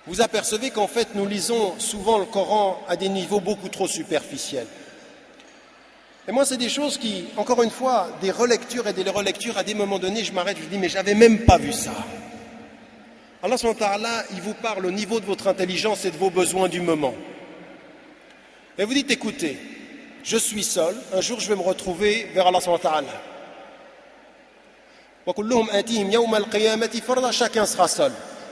vous apercevez qu'en fait nous lisons souvent le Coran à des niveaux beaucoup trop superficiels. Et moi c'est des choses qui, encore une fois, des relectures et des relectures, à des moments donnés je m'arrête, je dis mais j'avais même pas vu ça. Allah subhanahu wa ta'ala, il vous parle au niveau de votre intelligence et de vos besoins du moment. Et vous dites écoutez, je suis seul, un jour je vais me retrouver vers Allah subhanahu wa ta'ala. Wa kulluhum atihim yawma al-qiyamati farda, chacun sera seul.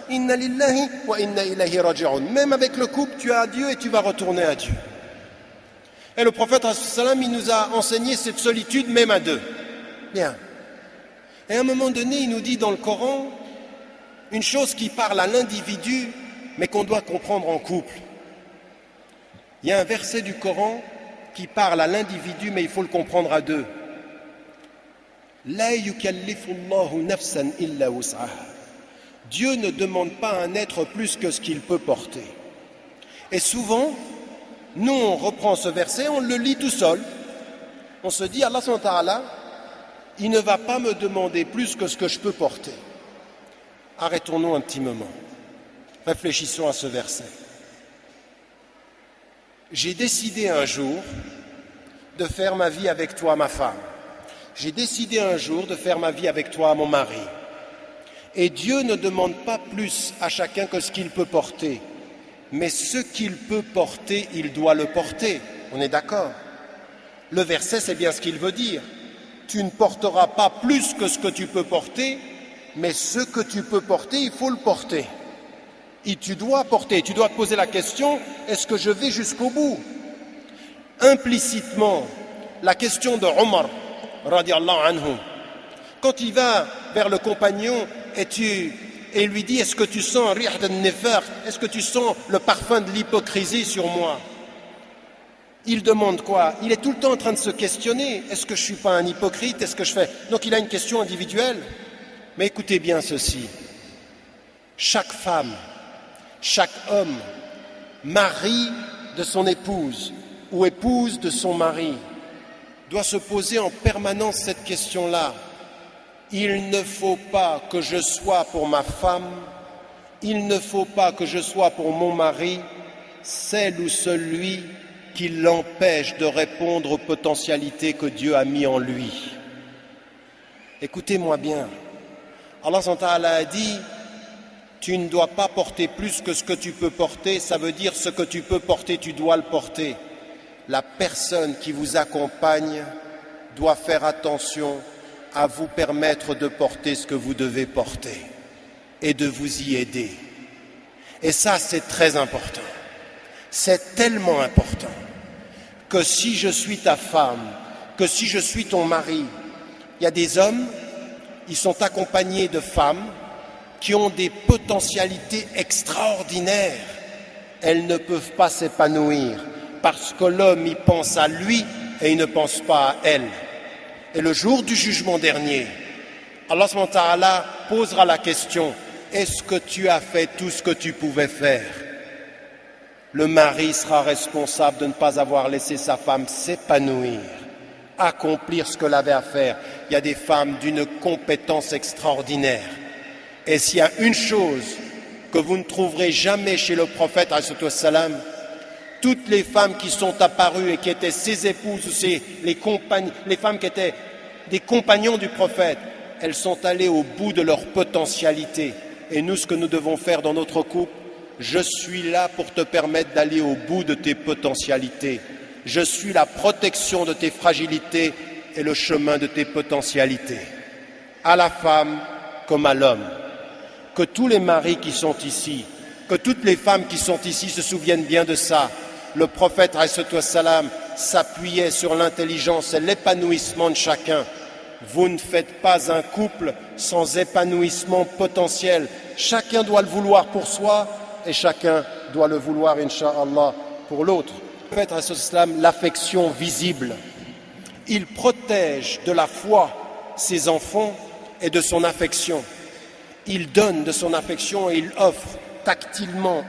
Inna lillahi wa inna ilayhi raji'un. Même avec le couple, tu as Dieu et tu vas retourner à Dieu. Et le prophète, il nous a enseigné cette solitude même à deux. Bien. Et à un moment donné, il nous dit dans le Coran une chose qui parle à l'individu, mais qu'on doit comprendre en couple. Il y a un verset du Coran qui parle à l'individu, mais il faut le comprendre à deux. La yukallifu Allahu nafsan illa wus'aha. Dieu ne demande pas à un être plus que ce qu'il peut porter. Et souvent, nous on reprend ce verset, on le lit tout seul. On se dit, Allah subhanahu wa ta'ala, il ne va pas me demander plus que ce que je peux porter. Arrêtons-nous un petit moment. Réfléchissons à ce verset. J'ai décidé un jour de faire ma vie avec toi, ma femme. J'ai décidé un jour de faire ma vie avec toi, mon mari. Et Dieu ne demande pas plus à chacun que ce qu'il peut porter. Mais ce qu'il peut porter, il doit le porter. On est d'accord? Le verset, c'est bien ce qu'il veut dire. Tu ne porteras pas plus que ce que tu peux porter, mais ce que tu peux porter, il faut le porter. Et tu dois porter. Tu dois te poser la question, est-ce que je vais jusqu'au bout? Implicitement, la question de Omar, radiallahu anhu, quand il va vers le compagnon et lui dit, est-ce que tu sens rih al-nifaq, est-ce que tu sens le parfum de l'hypocrisie sur moi? Il demande quoi? Il est tout le temps en train de se questionner, est-ce que je ne suis pas un hypocrite? Est-ce que je fais... Donc il a une question individuelle. Mais écoutez bien ceci, chaque femme, chaque homme, mari de son épouse ou épouse de son mari, doit se poser en permanence cette question-là. Il ne faut pas que je sois pour ma femme, il ne faut pas que je sois pour mon mari, celle ou celui qui l'empêche de répondre aux potentialités que Dieu a mis en lui. Écoutez-moi bien, Allah subhanahu wa ta'ala a dit, tu ne dois pas porter plus que ce que tu peux porter, ça veut dire ce que tu peux porter, tu dois le porter. La personne qui vous accompagne doit faire attention à vous permettre de porter ce que vous devez porter et de vous y aider. Et ça, c'est très important. C'est tellement important que si je suis ta femme, que si je suis ton mari, il y a des hommes, ils sont accompagnés de femmes qui ont des potentialités extraordinaires. Elles ne peuvent pas s'épanouir parce que l'homme, il pense à lui et il ne pense pas à elle. Et le jour du jugement dernier, Allah subhanahu wa ta'ala posera la question, est-ce que tu as fait tout ce que tu pouvais faire? Le mari sera responsable de ne pas avoir laissé sa femme s'épanouir, accomplir ce qu'elle avait à faire. Il y a des femmes d'une compétence extraordinaire. Et s'il y a une chose que vous ne trouverez jamais chez le prophète, toutes les femmes qui sont apparues et qui étaient ses épouses ou les femmes qui étaient des compagnons du prophète, elles sont allées au bout de leur potentialité. Et nous, ce que nous devons faire dans notre couple, je suis là pour te permettre d'aller au bout de tes potentialités. Je suis la protection de tes fragilités et le chemin de tes potentialités. À la femme comme à l'homme. Que tous les maris qui sont ici, que toutes les femmes qui sont ici se souviennent bien de ça. Le prophète s'appuyait sur l'intelligence et l'épanouissement de chacun. Vous ne faites pas un couple sans épanouissement potentiel. Chacun doit le vouloir pour soi et chacun doit le vouloir, incha'Allah, pour l'autre. Le prophète, l'affection visible. Il protège de la foi ses enfants et de son affection. Il donne de son affection et il offre tactilement